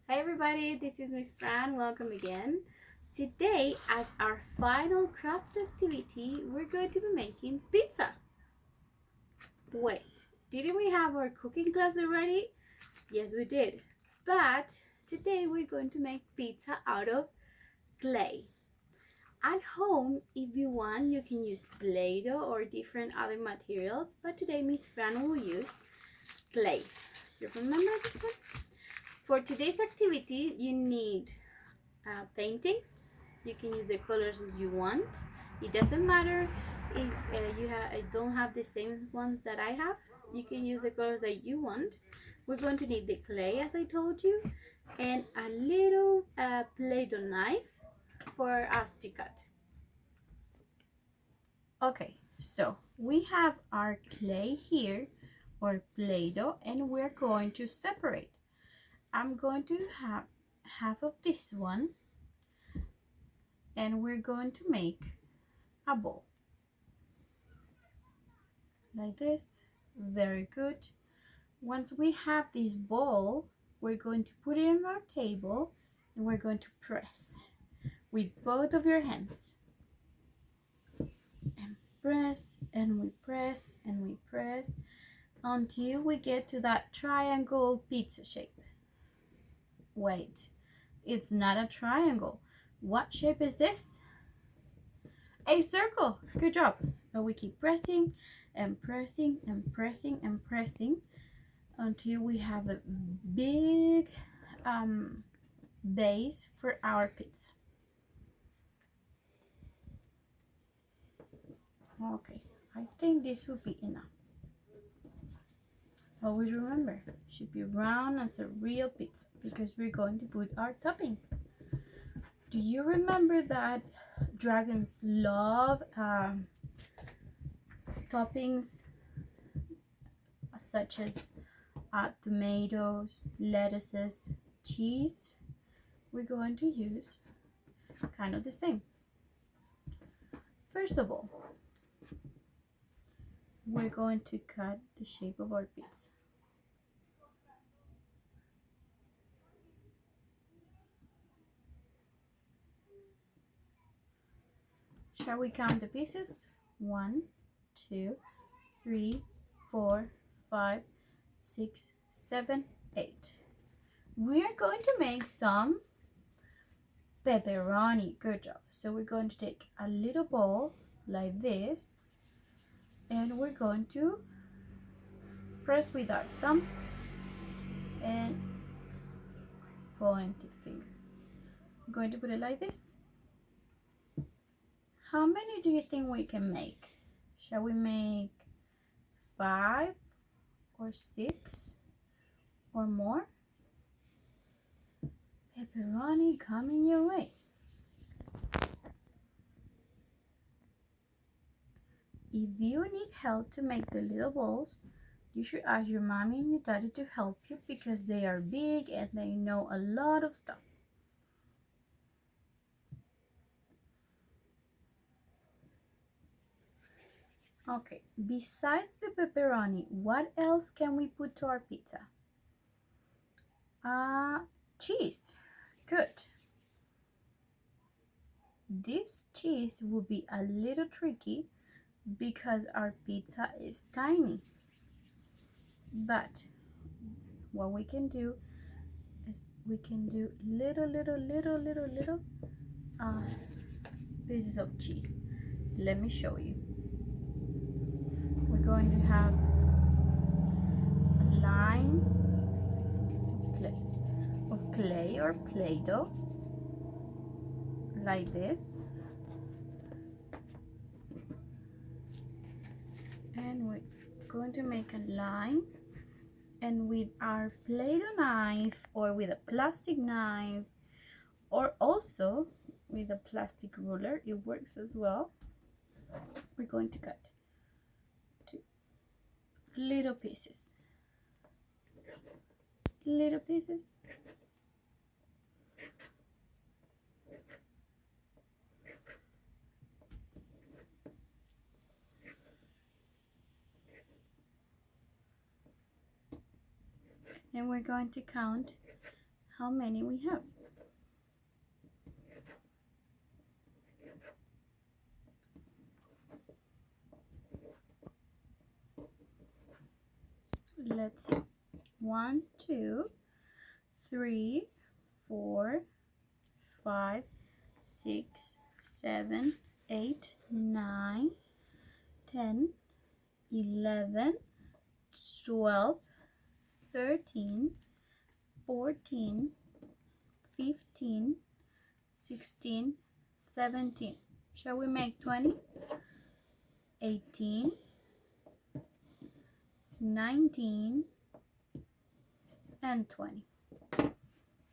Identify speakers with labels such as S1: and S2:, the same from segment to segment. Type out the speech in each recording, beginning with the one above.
S1: Hi everybody, this is Miss Fran. Welcome again. Today, as our final craft activity, we're going to be making pizza. Wait, didn't we have our cooking class already? Yes, we did. But today we're going to make pizza out of clay. At home, if you want, you can use Play-Doh or different other materials, but today Miss Fran will use clay. You remember this one? For today's activity, you need paintings. You can use the colors as you want. It doesn't matter if I don't have the same ones that I have. You can use the colors that you want. We're going to need the clay, as I told you, and a little Play-Doh knife for us to cut. Okay, so we have our clay here, or Play-Doh, and we're going to separate. I'm going to have half of this one, and we're going to make a ball like this. Very good. Once we have this ball, we're going to put it on our table and we're going to press with both of your hands, and press and we press and we press until we get to that triangle pizza shape. Wait, it's not a triangle. What shape is this? A circle. Good job. But we keep pressing and pressing and pressing and pressing until we have a big base for our pizza. Okay, I think this will be enough. Always remember, it should be round as a real pizza because we're going to put our toppings. Do you remember that dragons love toppings such as tomatoes, lettuces, cheese? We're going to use kind of the same. First of all, we're going to cut the shape of our pizza. Shall we count the pieces? 1, 2, 3, 4, 5, 6, 7, 8. We are going to make some pepperoni. Good job. So we're going to take a little bowl like this and we're going to press with our thumbs and pointed finger. I'm going to put it like this. How many do you think we can make? Shall we make 5 or 6 or more? Pepperoni coming your way. If you need help to make the little balls, you should ask your mommy and your daddy to help you because they are big and they know a lot of stuff. Okay, besides the pepperoni, what else can we put to our pizza? Cheese. Good. This cheese will be a little tricky because our pizza is tiny. But what we can do is we can do little pieces of cheese. Let me show you. We're going to have a line of clay or Play-Doh like this, and we're going to make a line, and with our Play-Doh knife or with a plastic knife or also with a plastic ruler, it works as well. We're going to cut two little pieces. And we're going to count how many we have. Let's see. 1, 2, 3, 4, 5, 6, 7, 8, 9, 10, 11, 12, 13, 14, 15, 16, 17. Shall we make 20? 18, 19, and 20.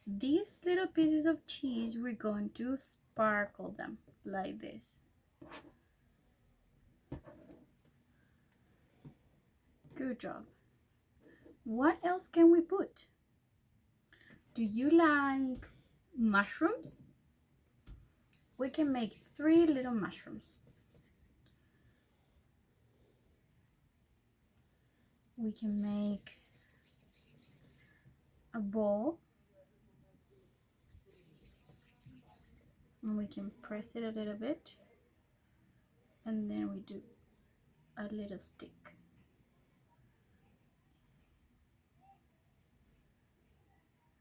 S1: These little pieces of cheese, we're going to sparkle them like this. Good job. What else can we put? Do you like mushrooms? We can make 3 little mushrooms. We can make a bowl, and we can press it a little bit, and then we do a little stick.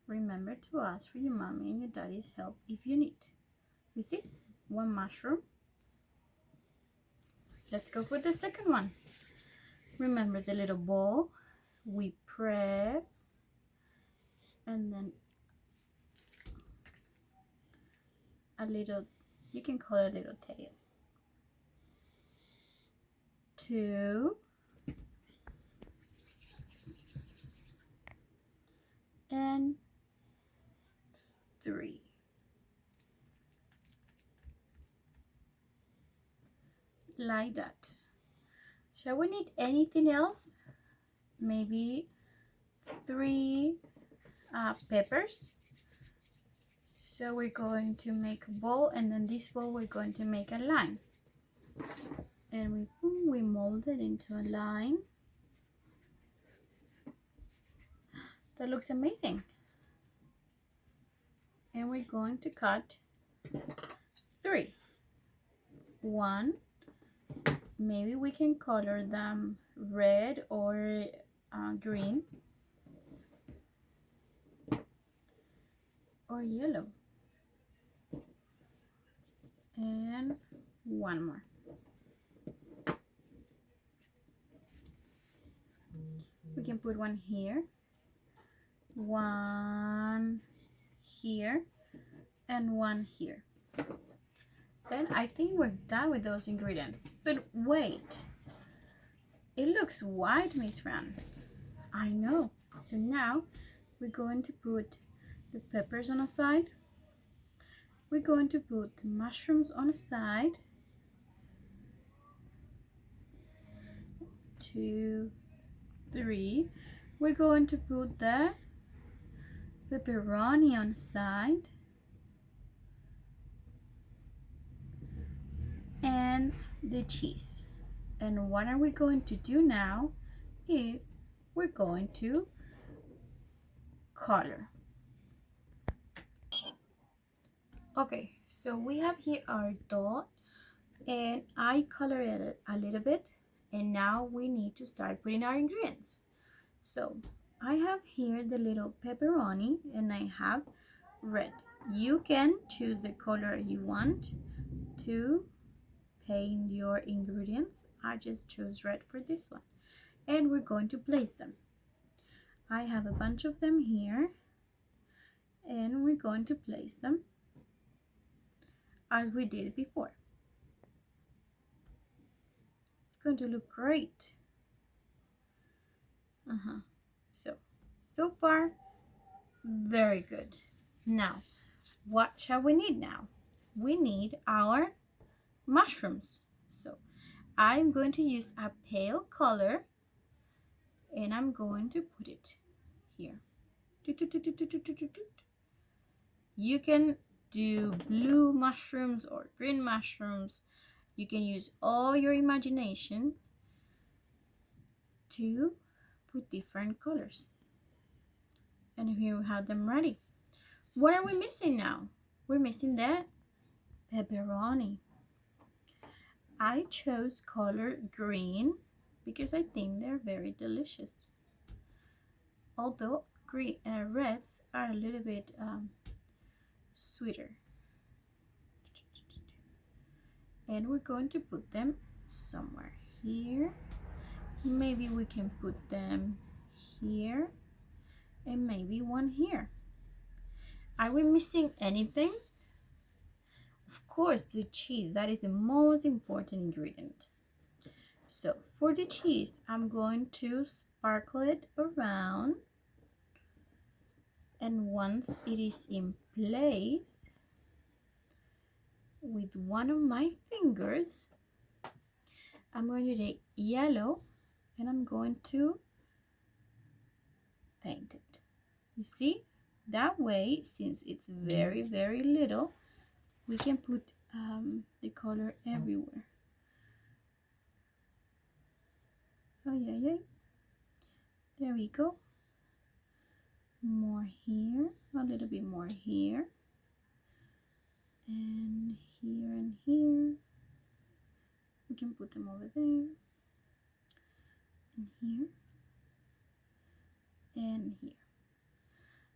S1: Remember to ask for your mommy and your daddy's help if you need. You see, 1 mushroom. Let's go for the second one. Remember the little ball. We press, and then a little, you can call it a little tail. 2, and 3. Like that. Shall we need anything else? Maybe 3 peppers. So we're going to make a bowl, and then this bowl we're going to make a line. And we mold it into a line. That looks amazing. And we're going to cut 3. 1. Maybe we can color them red or green or yellow. And 1 more. We can put 1 here, 1 here, and 1 here. Then I think we're done with those ingredients. But wait, it looks white, Miss Fran. I know. So now we're going to put the peppers on a side. We're going to put the mushrooms on a side. 2, 3. We're going to put the pepperoni on the side. And the cheese. And what are we going to do now is we're going to color. Okay, so we have here our dough, and I colored it a little bit, and now we need to start putting our ingredients. So I have here the little pepperoni, and I have red. You can choose the color you want to paint your ingredients. I just chose red for this one, and we're going to place them. I have a bunch of them here, and we're going to place them as we did before. It's going to look great. So far very good. Now what shall we need now? We need our mushrooms. So I'm going to use a pale color, and I'm going to put it here. You can do blue mushrooms or green mushrooms. You can use all your imagination to put different colors. And here we have them ready. What are we missing now? We're missing the pepperoni. I chose color green because I think they're very delicious. Although green reds are a little bit sweeter. And we're going to put them somewhere here. Maybe we can put them here and maybe one here. Are we missing anything? Of course, the cheese. That is the most important ingredient. So for the cheese, I'm going to sparkle it around. And once it is in place, with one of my fingers, I'm going to take yellow and I'm going to paint it. You see, that way, since it's very, very little, we can put the color everywhere. Oh, yeah. There we go. More here, a little bit more here. And here and here. We can put them over there. And here. And here.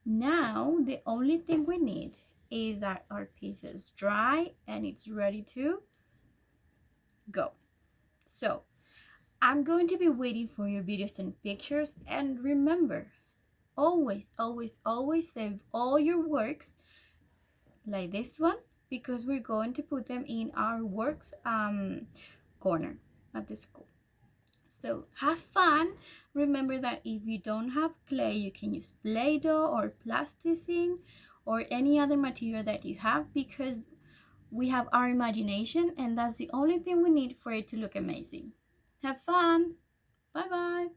S1: Now, the only thing we need is that our pizza is dry and it's ready to go. So, I'm going to be waiting for your videos and pictures. And remember, always save all your works like this one, because we're going to put them in our works corner at the school. So have fun. Remember that if you don't have clay, you can use Play-Doh or plasticine or any other material that you have, because we have our imagination and that's the only thing we need for it to look amazing. Have fun. Bye bye.